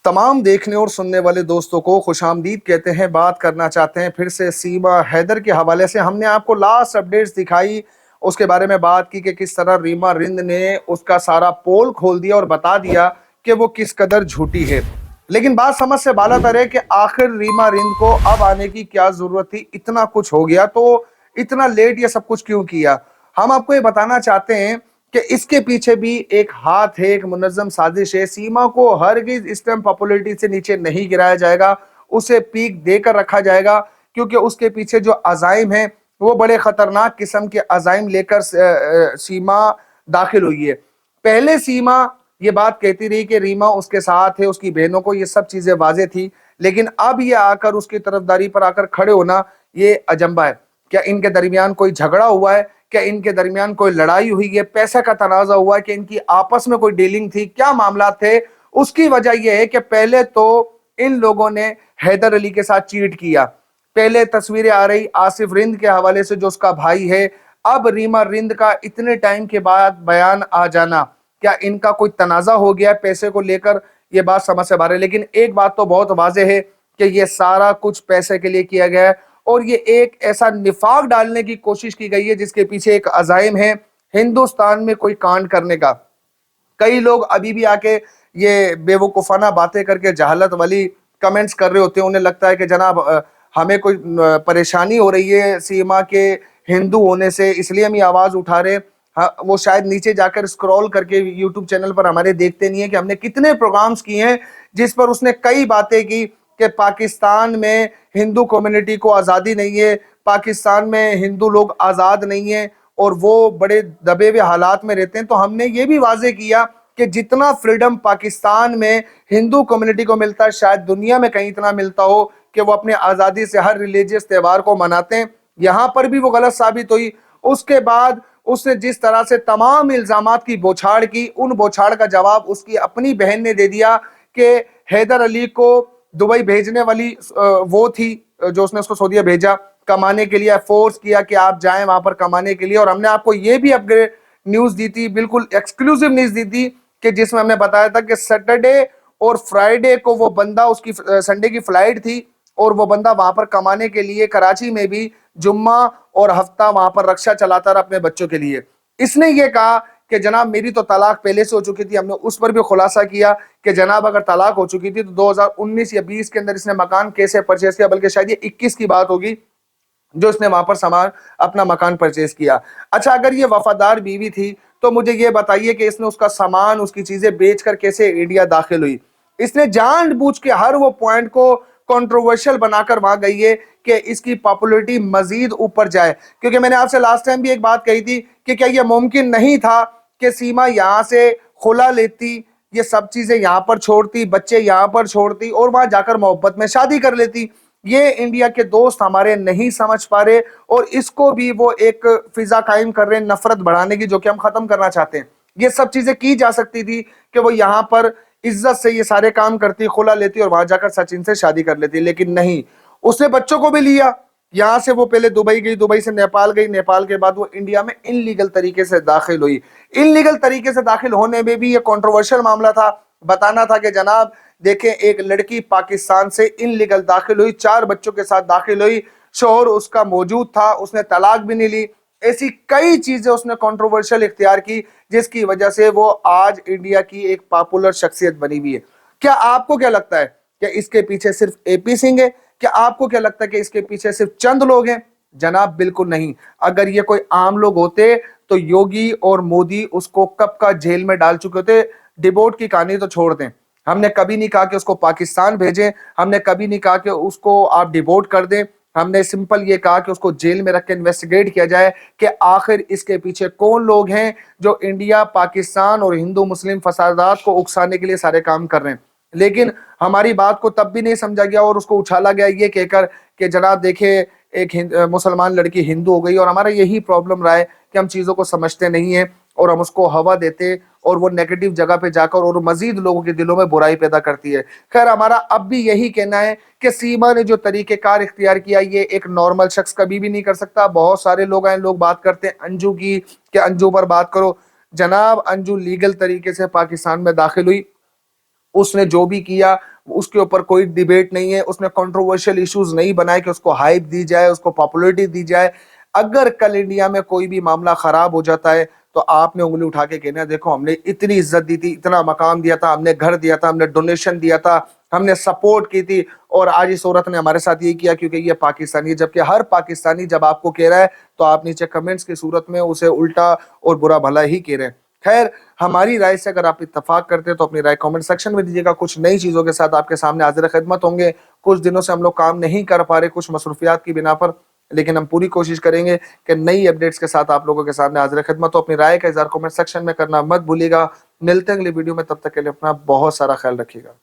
तमाम देखने और सुनने वाले दोस्तों को खुशामदीद कहते हैं। बात करना चाहते हैं फिर से सीमा हैदर के हवाले से। हमने आपको लास्ट अपडेट्स दिखाई, उसके बारे में बात की कि किस तरह रीमा रिंद ने उसका सारा पोल खोल दिया और बता दिया कि वो किस कदर झूठी है। लेकिन बात समझ से बालातर है कि आखिर रीमा रिंद को अब आने की क्या जरूरत थी, इतना कुछ हो गया तो इतना लेट ये सब कुछ क्यों किया। हम आपको ये बताना चाहते हैं कि इसके पीछे भी एक हाथ है, एक मुनज़्ज़म साजिश है। सीमा को हरगिज इस टाइम पॉपुलैरिटी से नीचे नहीं गिराया जाएगा, उसे पीक देकर रखा जाएगा, क्योंकि उसके पीछे जो अज़ाइम है वो बड़े खतरनाक किस्म के अज़ाइम लेकर सीमा दाखिल हुई है। पहले सीमा ये बात कहती रही कि रीमा उसके साथ है, उसकी बहनों को ये सब चीजें वाजे थी, लेकिन अब ये आकर उसकी तरफदारी पर आकर खड़े होना ये अजंबा है। क्या इनके दरमियान कोई झगड़ा हुआ है? क्या इनके दरमियान कोई लड़ाई हुई है? पैसे का तनाजा हुआ है? कि इनकी आपस में कोई डीलिंग थी? क्या मामला थे? उसकी वजह यह है कि पहले तो इन लोगों ने हैदर अली के साथ चीट किया। पहले तस्वीरें आ रही आसिफ रिंद के हवाले से जो उसका भाई है, अब रीमा रिंद का इतने टाइम के बाद बयान आ जाना, क्या इनका कोई तनाजा हो गया पैसे को लेकर? ये बात समझ से बाहर है। लेकिन एक बात तो बहुत वाज़ेह है कि ये सारा कुछ पैसे के लिए किया गया है और ये एक ऐसा निफाक डालने की कोशिश की गई है जिसके पीछे एक अज़ाइम है हिंदुस्तान में कोई कांड करने का। कई लोग अभी भी आके ये बेवकूफाना बातें करके जहालत वाली कमेंट्स कर रहे होते हैं। उन्हें लगता है कि जनाब हमें कोई परेशानी हो रही है सीमा के हिंदू होने से, इसलिए हम ये आवाज उठा रहे हैं। हाँ, वो शायद नीचे जाकर स्क्रॉल करके यूट्यूब चैनल पर हमारे देखते नहीं है कि हमने कितने प्रोग्राम्स किए हैं जिस पर उसने कई बातें की कि पाकिस्तान में हिंदू कम्युनिटी को आज़ादी नहीं है, पाकिस्तान में हिंदू लोग आज़ाद नहीं है और वो बड़े दबे हुए हालात में रहते हैं। तो हमने ये भी वाजे किया कि जितना फ्रीडम पाकिस्तान में हिंदू कम्युनिटी को मिलता है शायद दुनिया में कहीं इतना मिलता हो कि वो अपने आज़ादी से हर रिलीजियस त्यौहार को मनाते हैं। यहाँ पर भी वो गलत साबित हुई। उसके बाद उसने जिस तरह से तमाम इल्जामात की बौछार की, उन बौछार का जवाब उसकी अपनी बहन ने दे दिया कि हैदर अली को दुबई भेजने वाली वो थी जो उसने उसको सऊदीया भेजा कमाने के लिए, फोर्स किया कि आप जाएं वहां पर कमाने के लिए। और हमने आपको ये भी अपग्रेड न्यूज दी थी, बिल्कुल एक्सक्लूसिव न्यूज दी थी कि जिसमें हमने बताया था कि सैटरडे और फ्राइडे को वो बंदा, उसकी संडे की फ्लाइट थी और वो बंदा वहां पर कमाने के लिए कराची में भी जुम्मा और हफ्ता वहां पर रक्षा चलाता रहा अपने बच्चों के लिए। इसने ये कहा कि जनाब मेरी तो तलाक पहले से हो चुकी थी। हमने उस पर भी खुलासा किया कि जनाब अगर तलाक हो चुकी थी तो 2019 या 20 के अंदर इसने मकान कैसे परचेज किया, बल्कि शायद ये 21 की बात होगी जो इसने वहां पर सामान अपना मकान परचेज किया। अच्छा, अगर ये वफादार बीवी थी तो मुझे ये बताइए कि इसने उसका सामान, उसकी चीजें बेचकर कैसे इंडिया दाखिल हुई? इसने जानबूझ के हर वो पॉइंट को कंट्रोवर्शियल बनाकर वहां गई है कि इसकी पॉपुलैरिटी मजीद ऊपर जाए। क्योंकि मैंने आपसे लास्ट टाइम भी एक बात कही थी कि क्या यह मुमकिन नहीं था कि सीमा यहां से खुला लेती, ये सब चीजें यहां पर छोड़ती, बच्चे यहां पर छोड़ती और वहां जाकर मोहब्बत में शादी कर लेती। ये इंडिया के दोस्त हमारे नहीं समझ पा रहे और इसको भी वो एक फिजा कायम कर रहे हैं नफरत बढ़ाने की, जो कि हम खत्म करना चाहते हैं। ये सब चीजें की जा सकती थी कि वो यहाँ पर इज्जत से ये सारे काम करती, खुला लेती और वहां जाकर सचिन से शादी कर लेती, लेकिन नहीं। उसने बच्चों को भी लिया, यहां से वो पहले दुबई गई, दुबई से नेपाल गई, नेपाल के बाद वो इंडिया में इनलीगल तरीके से दाखिल हुई। इनलीगल तरीके से दाखिल होने में भी ये कंट्रोवर्शियल मामला था। बताना था कि जनाब देखें, एक लड़की पाकिस्तान से इनलीगल दाखिल हुई, 4 बच्चों के साथ दाखिल हुई, शोहर उसका मौजूद था, उसने तलाक भी नहीं ली। ऐसी कई चीजें उसने कंट्रोवर्शियल इख्तियार की जिसकी वजह से वो आज इंडिया की एक पॉपुलर शख्सियत बनी हुई है। क्या आपको क्या लगता है कि इसके पीछे सिर्फ एपी सिंह है? क्या आपको क्या लगता है कि इसके पीछे सिर्फ चंद लोग हैं? जनाब बिल्कुल नहीं। अगर ये कोई आम लोग होते तो योगी और मोदी उसको कब का जेल में डाल चुके होते। डिबोट की कहानी तो छोड़ दें, हमने कभी नहीं कहा कि उसको पाकिस्तान भेजें, हमने कभी नहीं कहा कि उसको आप डिबोट कर दें। हमने सिंपल ये कहा कि उसको जेल में रख के इन्वेस्टिगेट किया जाए कि आखिर इसके पीछे कौन लोग हैं जो इंडिया, पाकिस्तान और हिंदू मुस्लिम फसादात को उकसाने के लिए सारे काम कर रहे हैं। लेकिन हमारी बात को तब भी नहीं समझा गया और उसको उछाला गया ये कहकर कि जनाब देखे एक मुसलमान लड़की हिंदू हो गई। और हमारा यही प्रॉब्लम रहा है कि हम चीज़ों को समझते नहीं है और हम उसको हवा देते और वो नेगेटिव जगह पे जाकर और मजीद लोगों के दिलों में बुराई पैदा करती है। खैर, हमारा अब भी यही कहना है कि सीमा ने जो तरीकेकार इख्तियार किया ये एक नॉर्मल शख्स कभी भी नहीं कर सकता। बहुत सारे लोग हैं, लोग बात करते हैं अंजू की कि अंजू पर बात करो। जनाब अंजू लीगल तरीके से पाकिस्तान में दाखिल हुई, उसने जो भी किया اس کے اوپر کوئی ڈیبیٹ نہیں ہے, اس میں کنٹروورشل ایشوز نہیں بنائے کہ اس کو ہائپ دی جائے, اس کو پاپولرٹی دی جائے. اگر کل انڈیا میں کوئی بھی معاملہ خراب ہو جاتا ہے تو آپ نے انگلی اٹھا کے کہنا ہے دیکھو ہم نے اتنی عزت دی تھی, اتنا مقام دیا تھا, ہم نے گھر دیا تھا, ہم نے ڈونیشن دیا تھا, ہم نے سپورٹ کی تھی, اور آج اس عورت نے ہمارے ساتھ یہ کیا کیونکہ یہ پاکستانی ہے. جبکہ ہر پاکستانی جب آپ کو کہہ رہا ہے تو آپ نیچے کمنٹس کی صورت میں اسے الٹا اور برا بھلا ہی کہہ رہے ہیں. خیر, ہماری رائے سے اگر آپ اتفاق کرتے ہیں تو اپنی رائے کامنٹ سیکشن میں دیجیے گا. کچھ نئی چیزوں کے ساتھ آپ کے سامنے حاضر خدمت ہوں گے. کچھ دنوں سے ہم لوگ کام نہیں کر پا رہے کچھ مصروفیات کی بنا پر, لیکن ہم پوری کوشش کریں گے کہ نئی اپڈیٹس کے ساتھ آپ لوگوں کے سامنے حاضر خدمت ہو. اپنی رائے کا اظہار کامنٹ سیکشن میں کرنا مت بھولیے گا. ملتے ہیں اگلی ویڈیو میں, تب تک کے لیے اپنا بہت سارا خیال رکھیے گا.